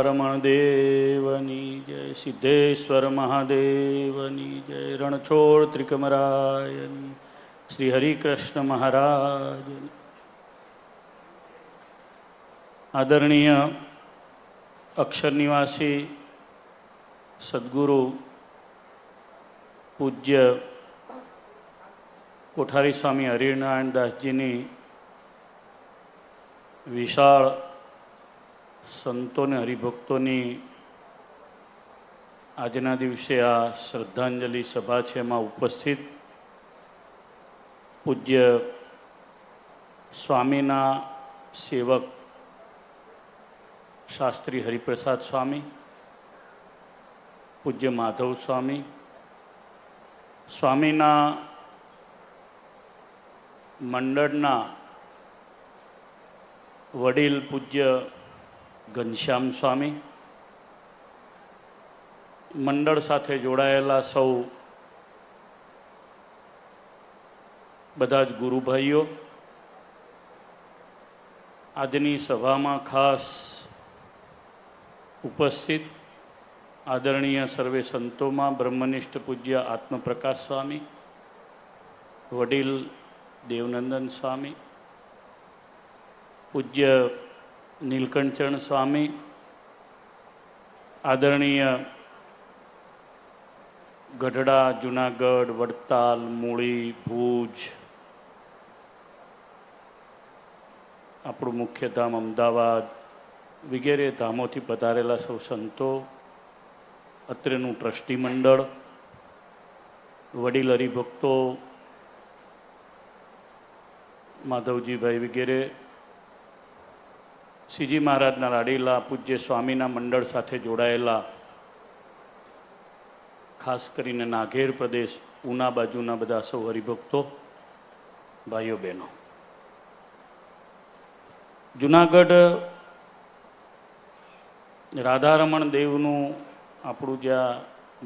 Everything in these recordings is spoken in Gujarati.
રાધારમણ દેવની જય, સિદ્ધેશ્વર મહાદેવની જય, રણછોડ ત્રિકમરાયની, શ્રી હરિકૃષ્ણ મહારાજની. આદરણીય અક્ષર નિવાસી સદગુરુ પૂજ્ય કોઠારી સ્વામી હરિનારાયણ દાસજીની વિશાળ સંતો અને હરિભક્તોની આજના દિવસે આ શ્રદ્ધાંજલિ સભા છે, એમાં ઉપસ્થિત પૂજ્ય સ્વામીના સેવક શાસ્ત્રી હરિપ્રસાદ સ્વામી, પૂજ્ય માધવ સ્વામી, સ્વામીના મંડળના વડીલ પૂજ્ય ઘનશ્યામ સ્વામી, મંડળ સાથે જોડાયેલા સૌ બધા જ ગુરુભાઈઓ, આજની સભામાં ખાસ ઉપસ્થિત આદરણીય સર્વે સંતોમાં બ્રહ્મનિષ્ઠ પૂજ્ય આત્મપ્રકાશ સ્વામી, વડીલ દેવનંદન સ્વામી, પૂજ્ય નીલકંઠચરણ સ્વામી, આદરણીય ગઢડા, જુનાગઢ, વડતાલ, મૂળી, ભુજ, આપણું મુખ્ય ધામ અમદાવાદ વગેરે ધામોથી પધારેલા સૌ સંતો, અત્રેનું ટ્રસ્ટી મંડળ, વડીલ હરિભક્તો, માધવજીભાઈ વગેરે, શ્રીજી મહારાજના લાડીલા પૂજ્ય સ્વામીના મંડળ સાથે જોડાયેલા ખાસ કરીને નાઘેર પ્રદેશ ઉના બાજુના બધા સૌ હરિભક્તો, ભાઈઓ બહેનો, જુનાગઢ રાધારમણ દેવનું આપણું જ્યાં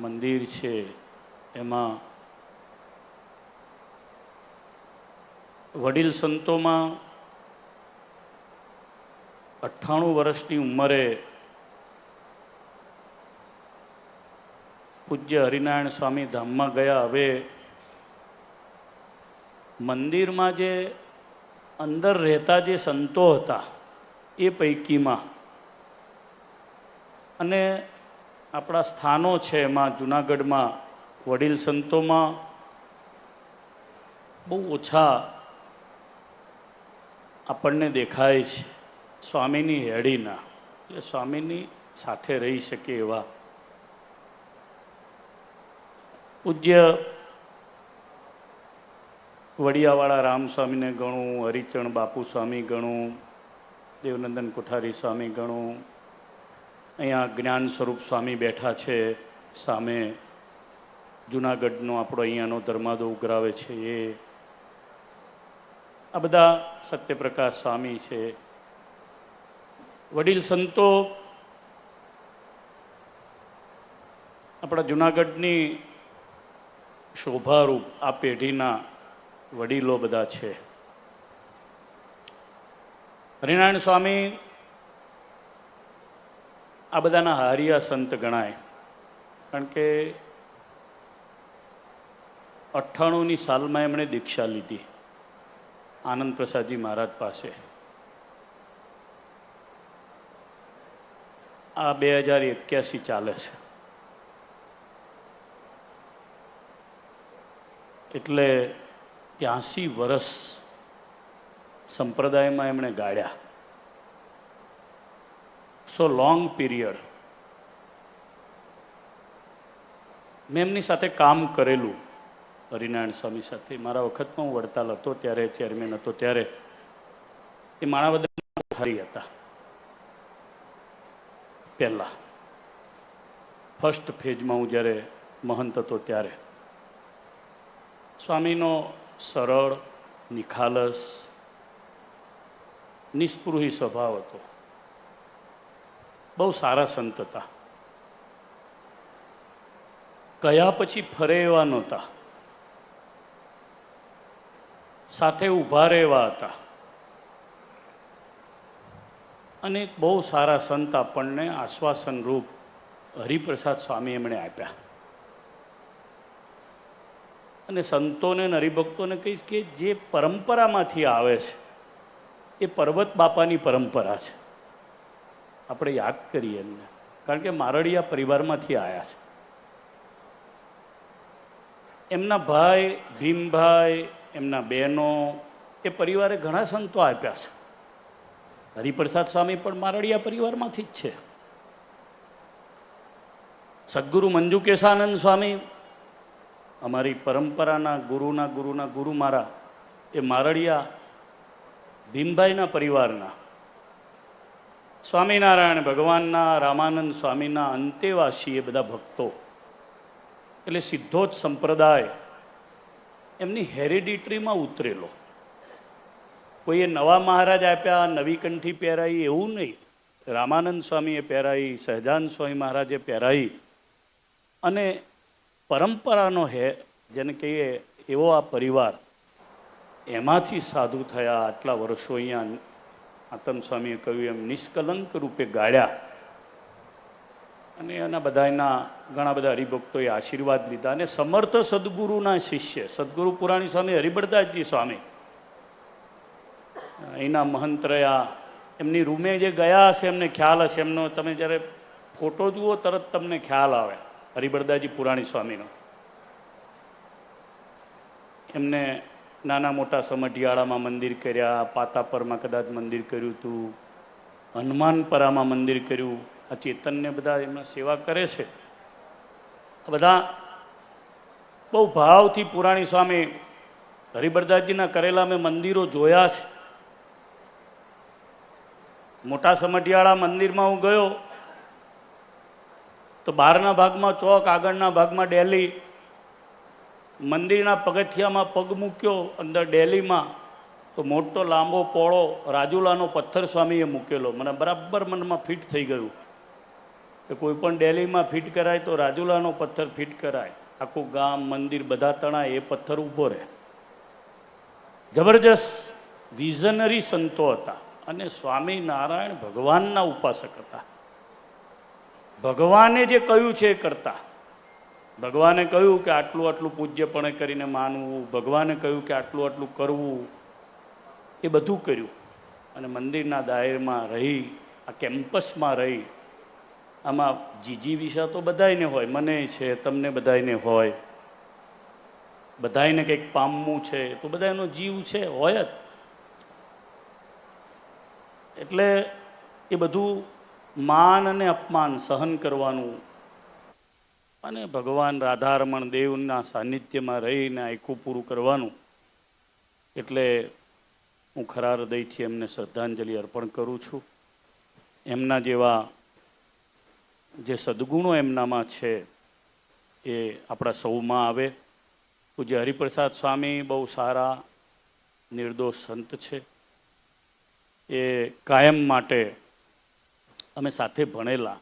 મંદિર છે એમાં વડીલ સંતોમાં 98 વર્ષની ઉંમરે પૂજ્ય હરિનારાયણ સ્વામી ધામમાં ગયા. હવે મંદિરમાં જે અંદર રહેતા જે સંતો હતા એ પૈકીમાં અને આપણા સ્થાનો છે એમાં જુનાગઢમાં વડીલ સંતોમાં બહુ ઓછા આપણને દેખાય છે સ્વામીની હેડીના, એટલે સ્વામીની સાથે રહી શકે એવા. પૂજ્ય વડિયાવાળા રામસ્વામીને ગણું, હરિચરણ બાપુ સ્વામી ગણું, દેવનંદન કોઠારી સ્વામી ગણું, અહીંયા જ્ઞાન સ્વરૂપ સ્વામી બેઠા છે સામે, જુનાગઢનો આપણો અહીંયાનો ધર્માદો ઉઘરાવે છે એ, આ બધા સત્યપ્રકાશ સ્વામી છે. વડીલ સંતો આપણા જુનાગઢની શોભારૂપ આ પેઢીના વડીલો બધા છે. હરિનારાયણ સ્વામી આ બધાના હારિયા સંત ગણાય, કારણ કે 98ની સાલમાં એમણે દીક્ષા લીધી આનંદ પ્રસાદજી મહારાજ પાસે. આ 2081 ચાલે છે, એટલે 83 વર્ષ સંપ્રદાયમાં એમણે ગાળ્યા. સો લોંગ પીરિયડ મેં એમની સાથે કામ કરેલું, હરિનારાયણ સ્વામી સાથે. મારા વખતમાં હું વડતાલ હતો ત્યારે, ચેરમેન હતો ત્યારે, એ માણાવદરના કોઠારી હતા પહેલાં, ફર્સ્ટ ફેજમાં હું જ્યારે મહંત હતો ત્યારે. સ્વામીનો સરળ, નિખાલસ, નિસ્પૃહી સ્વભાવ હતો. બહુ સારા સંત હતા. કયા પછી ફરે એવા નહોતા, સાથે ઊભા રહેવા હતા. અને એક બહુ સારા સંત આપણને આશ્વાસન રૂપ હરિપ્રસાદ સ્વામી એમણે આપ્યા. અને સંતોને અને હરિભક્તોને કહીશ કે જે પરંપરામાંથી આવે છે એ પર્વત બાપાની પરંપરા છે. આપણે યાદ કરીએ એમને, કારણ કે મારડિયા પરિવારમાંથી આવ્યા છે. એમના ભાઈ ભીમભાઈ, એમના બહેનો, એ પરિવારે ઘણા સંતો આપ્યા છે. હરિપ્રસાદ સ્વામી પણ મારડિયા પરિવારમાંથી જ છે. સદગુરુ મંજુકેશાનંદ સ્વામી અમારી પરંપરાના ગુરુના ગુરુ મારા એ મારડિયા ભીમભાઈના પરિવારના. સ્વામિનારાયણ ભગવાનના, રામાનંદ સ્વામીના અંતેવાસી એ બધા ભક્તો, એટલે સીધો જ સંપ્રદાય એમની હેરિડિટરીમાં ઉતરેલો. કોઈએ નવા મહારાજ આપ્યા, નવી કંઠી પહેરાઈ એવું નહીં. રામાનંદ સ્વામીએ પહેરાઈ, સહજાનંદ સ્વામી મહારાજે પહેરાઈ, અને પરંપરાનો જેને કહીએ એવો આ પરિવાર, એમાંથી સાધુ થયા. આટલા વર્ષો અહીંયા આતમ સ્વામીએ કહ્યું એમ નિષ્કલંક રૂપે ગાળ્યા. અને એના બધાના ઘણા બધા હરિભક્તોએ આશીર્વાદ લીધા. અને સમર્થ સદગુરુના શિષ્ય સદગુરુ પુરાણી સ્વામી હરિભરદાસજી સ્વામી અહીંના મહંત રહ્યા. એમની રૂમે જે ગયા હશે એમને ખ્યાલ હશે. એમનો તમે જ્યારે ફોટો જુઓ તરત તમને ખ્યાલ આવે હરિભરદાસજી પુરાણી સ્વામીનો. એમને નાના મોટા સમઢિયાળામાં મંદિર કર્યા, પાતાપરમાં કદાચ મંદિર કર્યું હતું, હનુમાનપરામાં મંદિર કર્યું. આ ચેતનને બધા એમના સેવા કરે છે. આ બધા બહુ ભાવથી પુરાણી સ્વામી હરિભરદાસજીના કરેલા મેં મંદિરો જોયા છે. મોટા સમઢિયાળા મંદિરમાં હું ગયો તો બહારના ભાગમાં ચોક, આગળના ભાગમાં ડેલી. મંદિરના પગથિયામાં પગ મૂક્યો અંદર ડેલીમાં તો મોટો લાંબો પોળો રાજુલાનો પથ્થર સ્વામીએ મૂકેલો. મને બરાબર મનમાં ફિટ થઈ ગયું કે કોઈ પણ ડેલીમાં ફિટ કરાય તો રાજુલાનો પથ્થર ફિટ કરાય. આખું ગામ, મંદિર બધા તણાય, એ પથ્થર ઊભો રહે. જબરજસ્ત વિઝનરી સંતો હતા. અને સ્વામિનારાયણ ભગવાનના ઉપાસક હતા. ભગવાને જે કહ્યું છે એ કરતા. ભગવાને કહ્યું કે આટલું આટલું પૂજ્યપણે કરીને માનવું, ભગવાને કહ્યું કે આટલું આટલું કરવું, એ બધું કર્યું. અને મંદિરના દાયરમાં રહી, આ કેમ્પસમાં રહી. આમાં જીજી વિશા તો બધાયને હોય, મને છે, તમને બધાયને હોય. બધાયને કંઈક પામવું છે તો બધાનો જીવ છે, હોય જ. એટલે એ બધું માન અને અપમાન સહન કરવાનું. અને ભગવાન રાધારમણ દેવના સાનિધ્યમાં રહીને આખું પૂરું કરવાનું. એટલે હું ખરા હૃદયથી એમને શ્રદ્ધાંજલિ અર્પણ કરું છું. એમના જેવા જે સદગુણો એમનામાં છે એ આપણા સૌમાં આવે. પૂજ્ય હરિપ્રસાદ સ્વામી બહુ સારા નિર્દોષ સંત છે. એ કાયમ માટે અમે સાથે ભણેલા.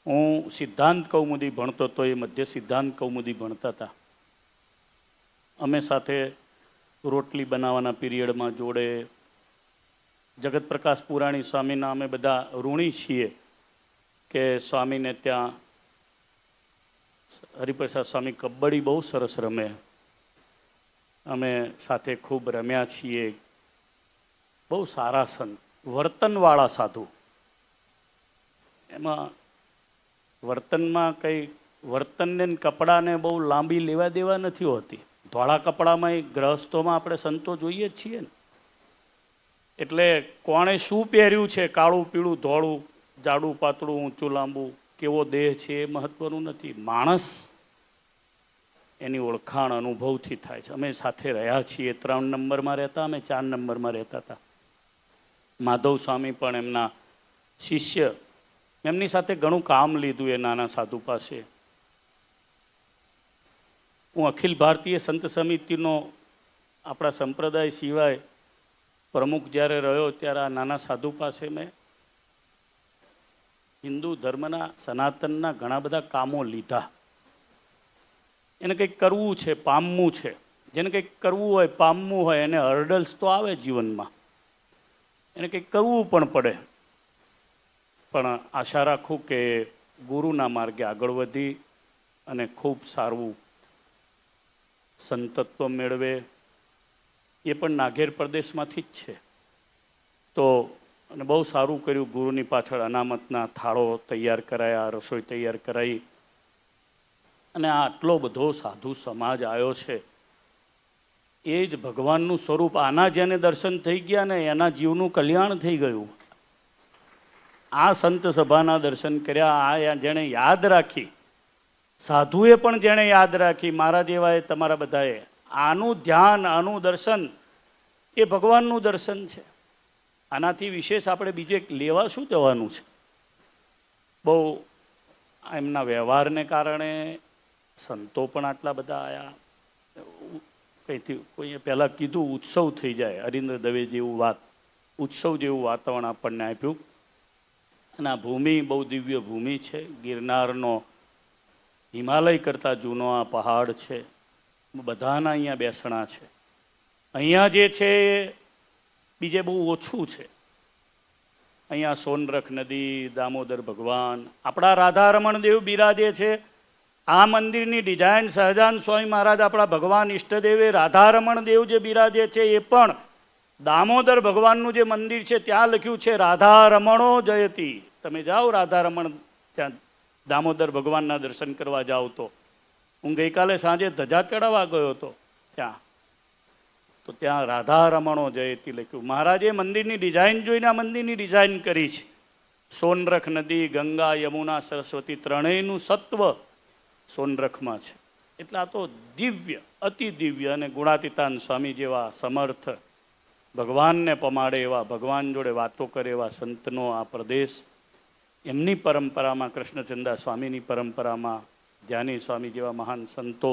હું સિદ્ધાંત કૌમુદી ભણતો હતો, એ મધ્ય સિદ્ધાંત કૌમુદી ભણતા હતા. અમે સાથે રોટલી બનાવવાના પીરિયડમાં જોડે. જગત પ્રકાશ પુરાણી સ્વામીના અમે બધા ઋણી છીએ કે સ્વામીને ત્યાં હરિપ્રસાદ સ્વામી કબડ્ડી બહુ સરસ રમે. અમે સાથે ખૂબ રમ્યા છીએ. બહુ સારા સંત, વર્તનવાળા સાધુ. એમાં વર્તનમાં કંઈ વર્તનને કપડાને બહુ લાંબી લેવા દેવા નથી હોતી. ધોળા કપડામાં ગ્રહસ્થોમાં આપણે સંતો જોઈએ જ છીએ ને. એટલે કોણે શું પહેર્યું છે, કાળું પીળું ધોળું, જાડું પાતળું, ઊંચું લાંબુ, કેવો દેહ છે એ મહત્વનું નથી. માણસ એની ઓળખાણ અનુભવથી થાય છે. અમે સાથે રહ્યા છીએ. 3 નંબરમાં રહેતા, અમે 4 નંબરમાં રહેતા હતા. માધવ સ્વામી પણ એમના શિષ્ય. એમની સાથે ઘણું કામ લીધું એ નાના સાધુ પાસે. હું અખિલ ભારતીય સંત સમિતિનો આપણા સંપ્રદાય સિવાય પ્રમુખ જ્યારે રહ્યો ત્યારે આ નાના સાધુ પાસે મેં હિન્દુ ધર્મના સનાતનના ઘણા બધા કામો લીધા. એને કંઈક કરવું છે, પામવું છે. જેને કંઈક કરવું હોય, પામવું હોય, એને હર્ડલ્સ તો આવે જીવનમાં. એને કંઈક કરવું પણ પડે. પણ આશા રાખું કે ગુરુના માર્ગે આગળ વધી અને ખૂબ સારું સંતત્વ મેળવે. એ પણ નાગેર પ્રદેશમાંથી જ છે. તો અને બહુ સારું કર્યું, ગુરુની પાછળ અનામતના થાળો તૈયાર કરાયા, રસોઈ તૈયાર કરાવી, અને આ આટલો બધો સાધુ સમાજ આવ્યો છે. એ જ ભગવાનનું સ્વરૂપ. આના જેને દર્શન થઈ ગયા ને એના જીવનું કલ્યાણ થઈ ગયું. આ સંત સભાના દર્શન કર્યા, આ જેણે યાદ રાખી, સાધુએ પણ જેણે યાદ રાખી, મારા જેવાએ, તમારા બધાએ, આનું ધ્યાન, આનું દર્શન એ ભગવાનનું દર્શન છે. આનાથી વિશેષ આપણે બીજે લેવા શું જવાનું છે? બહુ એમના વ્યવહારને કારણે સંતો પણ આટલા બધા આવ્યા. કંઈથી કોઈએ પહેલાં કીધું ઉત્સવ થઈ જાય, હરીન્દ્ર દવે જેવું વાત, ઉત્સવ જેવું વાતાવરણ આપણને આપ્યું. અને આ ભૂમિ બહુ દિવ્ય ભૂમિ છે. ગિરનારનો હિમાલય કરતાં જૂનો આ પહાડ છે. બધાના અહીંયા બેસણા છે. અહીંયા જે છે બીજે બહુ ઓછું છે. અહીંયા સોનરખ નદી, દામોદર ભગવાન, આપણા રાધારમણ દેવ બિરાજે છે. આ મંદિરની ડિઝાઇન સહજાનંદ સ્વામી મહારાજ, આપણા ભગવાન ઈષ્ટદેવે રાધારમણ દેવ જે બિરાજે છે એ પણ દામોદર ભગવાનનું જે મંદિર છે ત્યાં લખ્યું છે રાધારમણો જયતી. તમે જાઓ રાધારમણ, ત્યાં દામોદર ભગવાનના દર્શન કરવા જાઓ તો. હું ગઈકાલે સાંજે ધજા ચડાવવા ગયો હતો ત્યાં, તો ત્યાં રાધારમણો જયતી લખ્યું. મહારાજે મંદિરની ડિઝાઇન જોઈને આ મંદિરની ડિઝાઇન કરી છે. સોનરખ નદી, ગંગા, યમુના, સરસ્વતી ત્રણેયનું સત્વ સોનરખમાં છે. એટલે આ તો દિવ્ય, અતિ દિવ્ય. અને ગુણાતીતાન સ્વામી જેવા સમર્થ, ભગવાનને પમાડે એવા, ભગવાન જોડે વાતો કરે એવા સંતનો આ પ્રદેશ. એમની પરંપરામાં, કૃષ્ણચંદા સ્વામીની પરંપરામાં, ધ્યાની સ્વામી જેવા મહાન સંતો,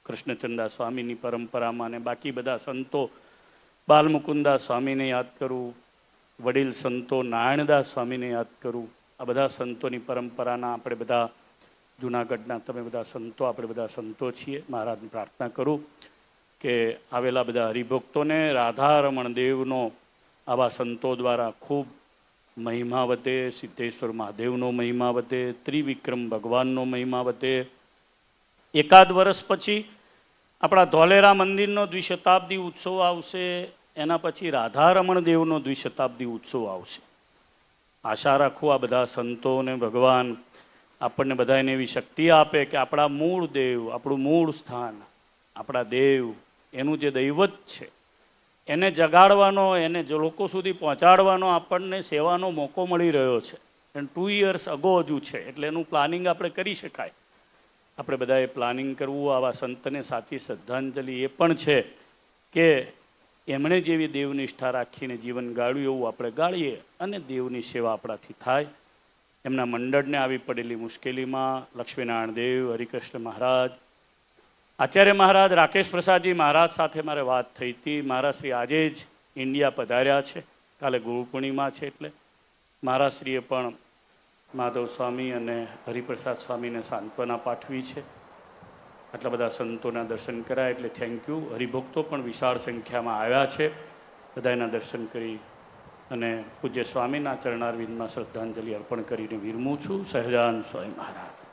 કૃષ્ણચંદા સ્વામીની પરંપરામાં, અને બાકી બધા સંતો, બાલમુકુંદા સ્વામીને યાદ કરું, વડીલ સંતો નારાયણદાસ સ્વામીને યાદ કરું. આ બધા સંતોની પરંપરાના આપણે બધા, જૂનાગઢના તમે બધા સંતો, આપણે બધા સંતો છીએ. મહારાજને પ્રાર્થના કરું કે આવેલા બધા હરિભક્તોને રાધારમણ દેવનો આવા સંતો દ્વારા ખૂબ મહિમા વધે, સિદ્ધેશ્વર મહાદેવનો મહિમા વધે, ત્રિવિક્રમ ભગવાનનો મહિમા વધે. એકાદ વર્ષ પછી આપણા ધોલેરા મંદિરનો દ્વિશતાબ્દી ઉત્સવ આવશે. એના પછી રાધારમણ દેવનો દ્વિશતાબ્દી ઉત્સવ આવશે. આશા રાખું આ બધા સંતોને ભગવાન આપણને બધાને એવી શક્તિ આપે કે આપણા મૂળ દેવ, આપણું મૂળ સ્થાન, આપણા દેવ, એનું જે દૈવત છે એને જગાડવાનો, એને લોકો સુધી પહોંચાડવાનો આપણને સેવાનો મોકો મળી રહ્યો છે. અને 2 years અગો હજુ છે. એટલે એનું પ્લાનિંગ આપણે કરી શકાય. આપણે બધાએ પ્લાનિંગ કરવું. આવા સંતને સાચી શ્રદ્ધાંજલિ એ પણ છે કે એમણે જેવી દેવનિષ્ઠા રાખીને જીવન ગાળ્યું એવું આપણે ગાળીએ અને દેવની સેવા આપણાથી થાય. એમના મંડળને આવી પડેલી મુશ્કેલીમાં લક્ષ્મીનારાયણ દેવ, હરિકૃષ્ણ મહારાજ, આચાર્ય મહારાજ, રાકેશ પ્રસાદજી મહારાજ સાથે મારે વાત થઈ હતી. મહારાજશ્રી આજે જ ઇન્ડિયા પધાર્યા છે. કાલે ગુરુ પૂર્ણિમા છે એટલે મહારાજશ્રીએ પણ માધવ સ્વામી અને હરિપ્રસાદ સ્વામીને સાંત્વના પાઠવી છે. આટલા બધા સંતોના દર્શન કરાય એટલે થેન્ક યુ. હરિભક્તો પણ વિશાળ સંખ્યામાં આવ્યા છે. બધાના દર્શન કરી અને પૂજ્ય સ્વામીના ચરણારવિંદમાં શ્રદ્ધાંજલિ અર્પણ કરીને વિરમું છું. સહજાનંદ સ્વામી મહારાજ.